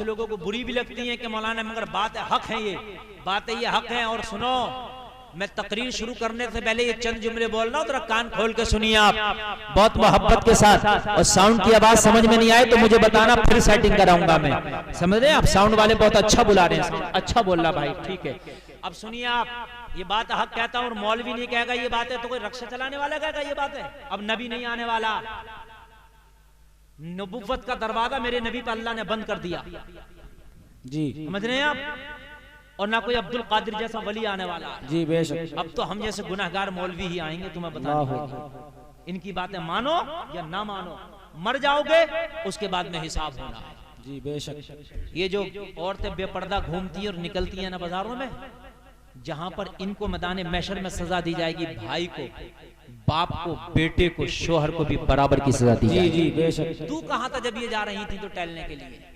लोगों को बुरी भी लगती है कि मौलाना, मगर बात हक है, ये बातें ये हक है। और सुनो, मैं तकरीर शुरू करने से पहले ये चंद जुमले बोल रहा हूँ, जरा कान खोल के सुनिए आप, बहुत मोहब्बत के साथ। और साउंड की आवाज समझ में नहीं आए तो मुझे बताना, फिर सेटिंग कराऊंगा मैं। समझ रहे हैं आप? साउंड वाले बहुत अच्छा बुला रहे हैं, अच्छा बोल रहा भाई, ठीक है। अब सुनिए आप, ये बात हक कहता हूँ और मौलवी नहीं कहेगा ये बात है तो कोई रक्षा चलाने वाला कहेगा ये बात है। अब नबी नहीं आने वाला, नबुव्वत का दरवाजा मेरे नबी पर अल्लाह ने बंद कर दिया जी, समझ रहे हैं आप? और ना कोई अब्दुल कादिर जैसा वली आने वाला जी, बेशक। अब तो हम जैसे गुनाहगार मौलवी ही आएंगे तुम्हें बताने। इनकी बातें मानो या ना मानो, मर जाओगे उसके बाद में हिसाब होना है जी, बेशक। ये जो औरतें बेपर्दा घूमती हैं और निकलती हैं ना बाजारों में, जहां पर इनको मैदान महशर में सजा दी जाएगी, भाई को, बाप को, बेटे को, शोहर को भी बराबर की सजा दी जाएगी जी, बेशक। तू कहां था जब ये जा रही थी तो टहलने के लिए?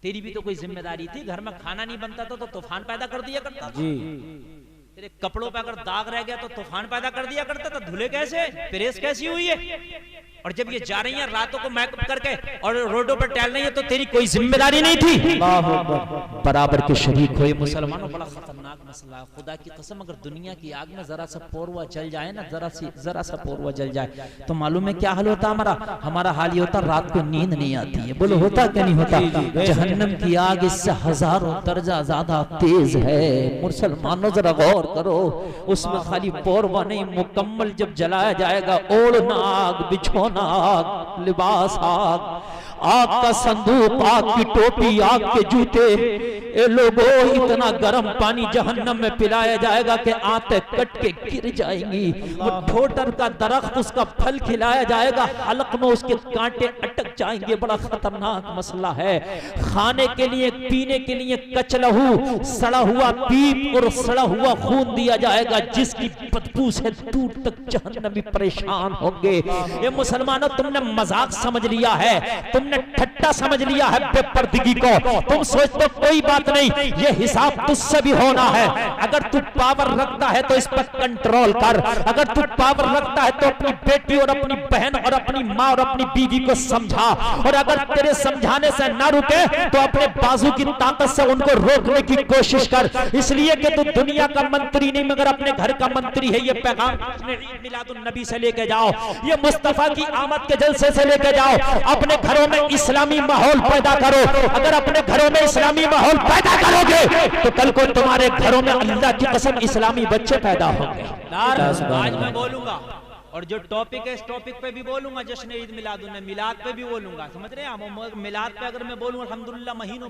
तेरी भी तो कोई जिम्मेदारी थी, घर में खाना नहीं बनता था तो तूफान पैदा कर दिया करता जी। तेरे कपड़ों पे अगर दाग रह गया तो तूफान पैदा कर दिया करता था। धुले कैसे, प्रेस कैसी हुई है? और जब ये जा रही हैं रातों को मेकअप करके और रोडों पर टहल रही है तो तेरी कोई जिम्मेदारी नहीं थी? बराबर के शरीक हो। ये मुसलमानों बड़ा खतरनाक मसला है, खुदा की कसम। अगर दुनिया की आग में जरा सा पोरवा जल जाए ना, जरा सा पोरवा जल जाए तो मालूम है क्या हाल होता हमारा? हमारा हाल ये होता, रात को नींद नहीं आती है। बोलो होता क्या नहीं होता? जहन्नम की आग इससे हजारों दर्जा ज्यादा तेज है। मुसलमानों जरा गौर करो, उसमें खाली पोरवा नहीं, मुकम्मल जब जलाया जाएगा, ओढ़ना आग, बिछोना आग, लिबास आग, आग का संदूक, आग की टोपी, आग के जूते। ए लोगों, इतना गर्म पानी जहन्नम में पिलाया जाएगा कि आंतें कट के गिर जाएंगी। वो ठोटर का दरख्त, उसका फल खिलाया जाएगा, हलक में उसके कांटे अटक जाएंगे। बड़ा खतरनाक मसला है। खाने के लिए, पीने के लिए कचलहू, सड़ा हुआ पीप और सड़ा हुआ खून दिया जाएगा, जिसकी बदबू से दूर तक जहन्नमी परेशान होंगे। ये मुसलमानों, तुमने मजाक समझ लिया है, तुमने ठट्टा समझ लिया है बेपर्दगी को। तुम सोचते कोई बात नहीं, ये हिसाब तुझसे भी होना है। अगर तू पावर रखता है तो इस पर कंट्रोल कर। अगर तू पावर रखता है तो अपनी बेटी और अपनी बहन और अपनी माँ और अपनी बीवी को समझा, और अगर तेरे समझाने से ना रुके तो अपने बाजू की ताकत से उनको रोकने की कोशिश कर। इसलिए कि तू दुनिया का मंत्री नहीं मगर अपने घर का मंत्री है। ये पैगाम ईद मिलादुन नबी से लेके जाओ, ये मुस्तफा की आमद के जलसे से लेके जाओ। अपने घरों में इस्लामी माहौल पैदा करो। अगर अपने घरों में इस्लामी माहौल पैदा करोगे तो कल को तुम्हारे घरों में अल्लाह की कसम इस्लामी बच्चे पैदा होंगे। आज मैं बोलूंगा और जो टॉपिक है इस टॉपिक पे भी बोलूंगा, जश्न ईद मिलाद पे भी बोलूंगा। समझ रहे हैं? मिलाद पे अगर मैं बोलूंगा, अल्हम्दुलिल्लाह महीनों